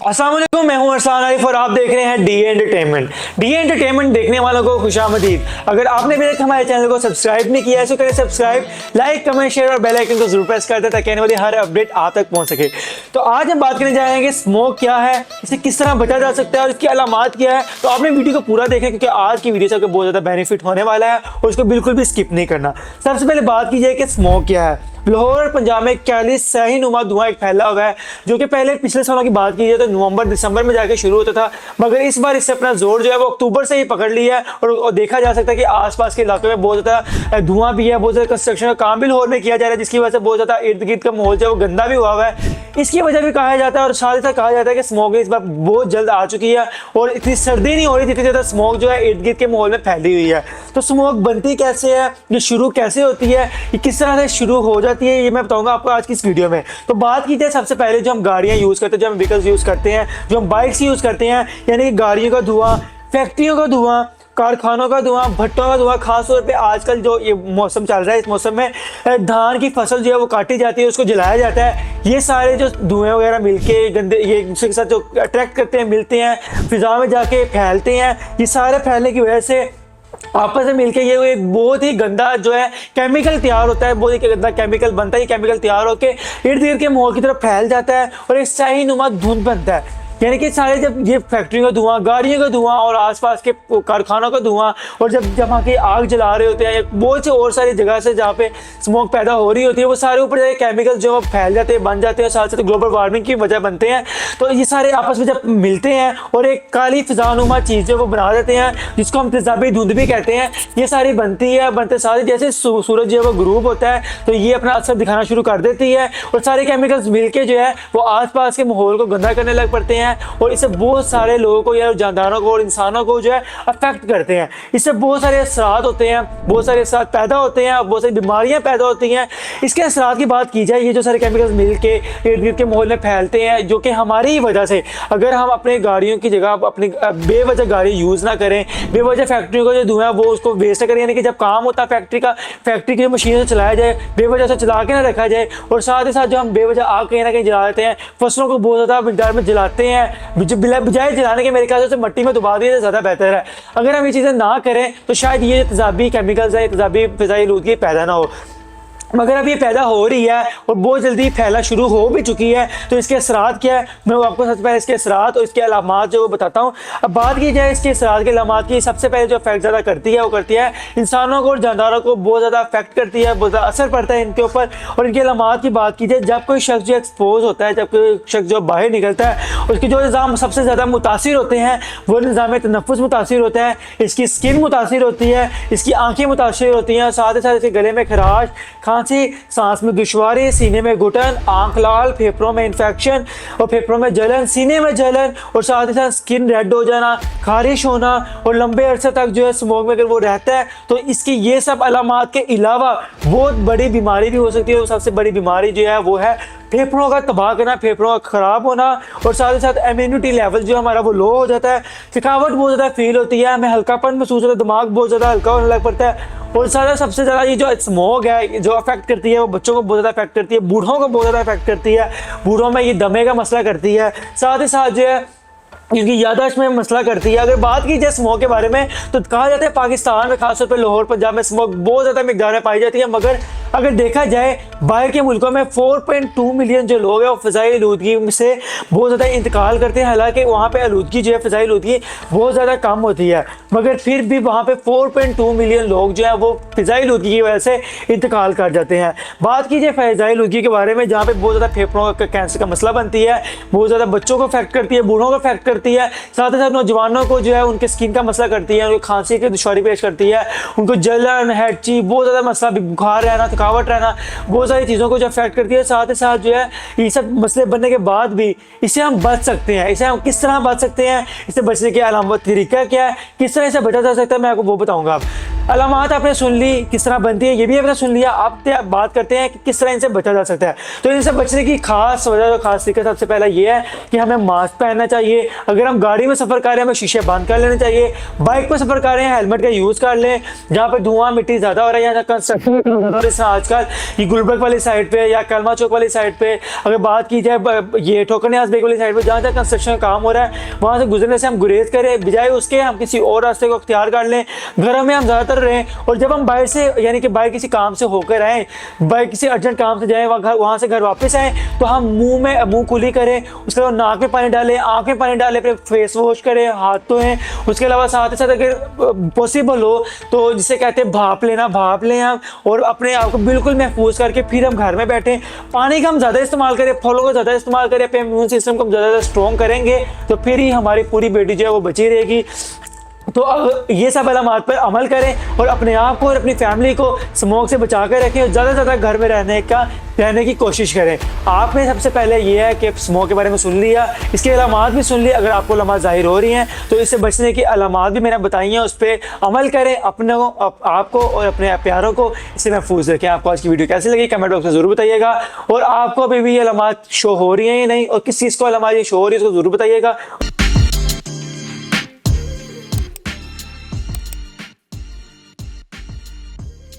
अस्सलाम वालेकुम, मैं हूं अरसान आरिफ और आप देख रहे हैं डी एंटरटेनमेंट। डी एंटरटेनमेंट देखने वालों को खुशामदीद। अगर आपने अभी तक हमारे चैनल को सब्सक्राइब नहीं किया है तो करें सब्सक्राइब, लाइक, कमेंट, शेयर और बेल आइकन को जरूर प्रेस कर दें ताकि आने वाली हर अपडेट आप तक पहुंच सके। तो आज हम बात करने जा रहे हैं कि स्मोक क्या है, इसे किस तरह बचा जा सकता है और इसकी अलामात क्या है। तो आपने वीडियो को पूरा देखें क्योंकि आज की वीडियो से आपको बहुत ज़्यादा बेनिफिट होने वाला है और उसको बिल्कुल भी स्किप नहीं करना। सबसे पहले बात की जाए कि स्मोक क्या है। लाहौर और पंजाब में 41 शाही नुमा धुआं एक फैला हुआ है, जो कि पहले पिछले सालों की बात की जाए तो नवंबर दिसंबर में जाके शुरू होता था, मगर इस बार इससे अपना जोर जो है वो अक्टूबर से ही पकड़ लिया है। और देखा जा सकता है कि आसपास के इलाकों में बहुत ज़्यादा धुआं भी है, बहुत ज़्यादा कंस्ट्रक्शन का काम भी लाहौर में किया जा रहा है, जिसकी वजह से बहुत ज़्यादा इर्द गिर्द का माहौल जो है वो गंदा भी हुआ है। इसकी वजह भी कहा जाता है और साथ ही साथ कहा जाता है कि स्मोक इस बार बहुत जल्द आ चुकी है और इतनी सर्दी नहीं हो रही, जितनी ज़्यादा स्मोक जो है इर्द गिर्द के माहौल में फैली हुई है। तो स्मोक बनती कैसे है, ये शुरू कैसे होती है, ये किस तरह से शुरू हो जाती है, ये मैं बताऊंगा आपको आज की इस वीडियो में। तो बात की जाए सबसे पहले जो हम गाड़ियां यूज़ करते हैं, जो हम व्हीकल्स यूज़ करते हैं, जो हम बाइक्स यूज़ करते हैं, यानी कि गाड़ियों का धुआं, फैक्ट्रियों का धुआं, कारखानों का धुआं, भट्टों का धुआं। खासतौर पे आजकल जो ये मौसम चल रहा है, इस मौसम में धान की फसल जो है वो काटी जाती है, उसको जलाया जाता है। ये सारे जो धुएं वगैरह मिलके गंदे ये एक दूसरे के साथ जो अट्रैक्ट करते हैं, मिलते हैं, फिजा में जाके फैलते हैं। ये सारे फैलने की वजह से आपस में मिलके ये एक बहुत ही गंदा जो है केमिकल तैयार होता है, बहुत ही गंदा केमिकल बनता है। ये केमिकल तैयार होकर इर्द गिर्द के माहौल की तरफ फैल जाता है और एक शाही नुमा धुंध बनता है। यानी कि सारे जब ये फैक्ट्रियों का धुआं, गाड़ियों का धुआं और आसपास के कारखानों का धुआं, और जब वहाँ की आग जला रहे होते हैं, बहुत से और सारी जगह से जहाँ पे स्मोक पैदा हो रही होती है, वो सारे ऊपर जाके केमिकल जो फैल जाते हैं, बन जाते हैं, साथ साथ ग्लोबल वार्मिंग की वजह बनते हैं। तो ये सारे आपस में जब मिलते हैं और एक काली फिजानुमा चीज़ जो वो बना देते हैं, जिसको हम तेजाबी धुंध भी कहते हैं, ये सारी बनती है। बनते सारे जैसे सूरज जो है वो ग्रूप होता है तो ये अपना असर दिखाना शुरू कर देती है और सारे केमिकल्स मिलके जो है वो आसपास के माहौल को गंदा करने लग पड़ते हैं और इससे बहुत सारे लोगों को या जानदारों को और इंसानों को जो है अफेक्ट करते हैं। इससे बहुत सारे असरात होते हैं, बहुत सारे असरात पैदा होते हैं, बहुत सारी बीमारियां पैदा होती हैं। इसके असरात की बात की जाए, ये जो सारे केमिकल्स मिल के इर्द गिर्द के माहौल में फैलते हैं, जो कि हमारी ही वजह से, अगर हम अपने गाड़ियों की जगह अपनी बेवजह गाड़ी यूज़ ना करें, बेवजह फैक्ट्रियों का जो धुआं वो उसको वेस्ट करें, यानी कि जब काम होता है फैक्ट्री की मशीन से चलाया जाए, बेवजह से चला के ना रखा जाए। और साथ ही साथ जो हम बेवजह आग कहीं ना कहीं जला देते हैं, फसलों को बहुत ज़्यादा मिकदार में जलाते हैं, बजाय जलाने के मेरे ख्याल से मिट्टी में दबा दिए तो ज़्यादा बेहतर है। अगर हम ये चीज़ें ना करें तो शायद ये तेजाबी केमिकल्स है, तेजाबी फ़िज़ाई आलूदगी पैदा ना हो, मगर अब ये पैदा हो रही है और बहुत जल्दी फैलना शुरू हो भी चुकी है। तो इसके असरात क्या है, मैं आपको सबसे पहले इसके असरात और इसके अलामात जो वो बताता हूँ। अब बात की जाए इसके असरात के अलामात की, सबसे पहले जो इफेक्ट ज़्यादा करती है वो करती है इंसानों को और जानदारों को बहुत ज़्यादा अफेक्ट करती है, बहुत ज़्यादा असर पड़ता है इनके ऊपर। और इनके अलामात की बात की जाए, जब कोई शख्स जो एक्सपोज होता है, जब कोई शख्स जो बाहर निकलता है, उसके जो निज़ाम सबसे ज़्यादा मुतासिर होते हैं वो निज़ाम तनफ़ुस मुतासिर होता है, इसकी स्किन मुतासिर होती है, इसकी आँखें मुतासिर होती हैं, साथ ही साथ इसके गले में खराश, खांसी, सांस में दुश्वारी, सीने में घुटन, आंख लाल, फेफड़ों में इन्फेक्शन और फेफड़ों में जलन, सीने में जलन, और साथ ही साथ स्किन रेड हो जाना, खारिश होना, और लंबे अरसे तक जो है स्मोक में अगर वो रहता है तो इसकी ये सब अलामात के अलावा बहुत बड़ी बीमारी भी हो सकती है। सबसे बड़ी बीमारी जो है वो है फेफड़ों का तबाह करना, फेफड़ों का ख़राब होना, और साथ ही साथ इम्यूनिटी लेवल जो हमारा वो लो हो जाता है, थकावट बहुत ज़्यादा फील होती है, हमें हल्कापन महसूस होता है, दिमाग बहुत ज़्यादा हल्का होने लग पड़ता है। और सबसे ज़्यादा ये जो स्मोक है जो अफेक्ट करती है वो बच्चों को बहुत ज़्यादा अफेक्ट करती है, बूढ़ों को बहुत ज़्यादा अफेक्ट करती है, बूढ़ों में ये दमे का मसला करती है, साथ ही साथ जो है इनकी याददाश्त में मसला करती है। अगर बात की जाए स्मोक के बारे में तो कहा जाता है पाकिस्तान में खासतौर पर लाहौर पंजाब में स्मोक बहुत ज़्यादा मिकदार में पाई जाती है, मगर अगर देखा जाए बाहर के मुल्कों में 4.2 मिलियन जो लोग हैं वो फ़िज़ाई आलूदगी से बहुत ज़्यादा इंतकाल करते हैं। हालांकि वहाँ पे आलूदगी जो है फ़िज़ाई आलूदगी बहुत ज़्यादा कम होती है, मगर फिर भी वहाँ पे 4.2 मिलियन लोग जो है वो फ़िज़ाई आलूदगी की वजह से इंतकाल कर जाते हैं। बात कीजिए फ़िज़ाई आलूदगी के बारे में, जहाँ पर बहुत ज़्यादा फेफड़ों का कैंसर का मसला बनती है, बहुत ज़्यादा बच्चों को अफेक्ट करती है, बूढ़ों को अफेक्ट करती है, साथ ही साथ नौजवानों को जो है उनके स्किन का मसला करती है, उनको खांसी की दुश्वारी पेश करती है, उनको जलन, हेडची, बहुत ज़्यादा मसला, बुखार रहना, थकावट रहना, बहुत सारी चीज़ों को जो अफेक्ट करती है। साथ ही साथ जो है ये सब मसले बनने के बाद भी इससे हम बच सकते हैं। इससे हम किस तरह बच सकते हैं, इससे बचने के अलामत तरीका क्या है, किस तरह से बचा जा सकता है, मैं आपको वो बताऊँगा। अलामात आपने सुन ली किस तरह बनती है, ये भी आपने सुन लिया। आप बात करते हैं कि किस तरह इनसे बचा जा सकता है। तो इनसे बचने की खास वजह, खास तरीका सबसे पहला ये है कि हमें मास्क पहनना चाहिए। अगर हम गाड़ी में सफ़र कर रहे हैं हमें शीशे बंद कर लेने चाहिए। बाइक पर सफ़र कर रहे हैं हेलमेट का यूज़ कर लें। जहाँ पे धुआं मिट्टी ज़्यादा हो रहा है, यहाँ कंस्ट्रक्शन आजकल ये गुलबर्ग वाली साइड पे या कलमा चौक वाली साइड पे, अगर बात की जाए ये ठोकरनियाज़ बेग वाली साइड पे, जहाँ तक कंस्ट्रक्शन का काम हो रहा है वहाँ से गुजरने से हम गुरेज करें, बजाय उसके हम किसी और रास्ते को अख्तियार कर लें। घरों में हम ज़्यादातर रहें, और जब हम बाहर से यानी कि बाहर किसी काम से होकर आएँ, बाहर किसी अर्जेंट काम से जाएँ, वहाँ से घर वापस आएँ, तो हम मुँह कुली करें, उसके बाद नाक में पानी डालें, आँख में पानी डालें, फिर फेस वॉश करें, हाथ धोएं। उसके अलावा साथ ही साथ अगर पॉसिबल हो तो जिसे कहते हैं भाप लें हम, और अपने आप को बिल्कुल महफूज करके फिर हम घर में बैठें। पानी का हम ज़्यादा इस्तेमाल करें, फलों का ज़्यादा इस्तेमाल करें, अपने इम्यून सिस्टम को हम ज़्यादा स्ट्रॉन्ग करेंगे तो फिर ही हमारी पूरी बॉडी जो है वो बची रहेगी। तो ये सब अलामात पर अमल करें और अपने आप को और अपनी फैमिली को स्मोक से बचा कर रखें और ज़्यादा से ज़्यादा घर में रहने की कोशिश करें। आपने सबसे पहले ये है कि स्मोक के बारे में सुन लिया, इसके अलामात भी सुन लिए। अगर आपको अलामात ज़ाहिर हो रही हैं तो इससे बचने की अलामात भी मैंने बताई हैं, उस पर अमल करें, अपने आपको और अपने प्यारों को इससे महफूज रखें। आपको आज की वीडियो कैसी लगी कमेंट बॉक्स में ज़रूर बताइएगा, और आपको अभी भी ये अलामात शो हो रही हैं या नहीं, और किस चीज़ को अलामात ये शो हो रही है उसको ज़रूर बताइएगा।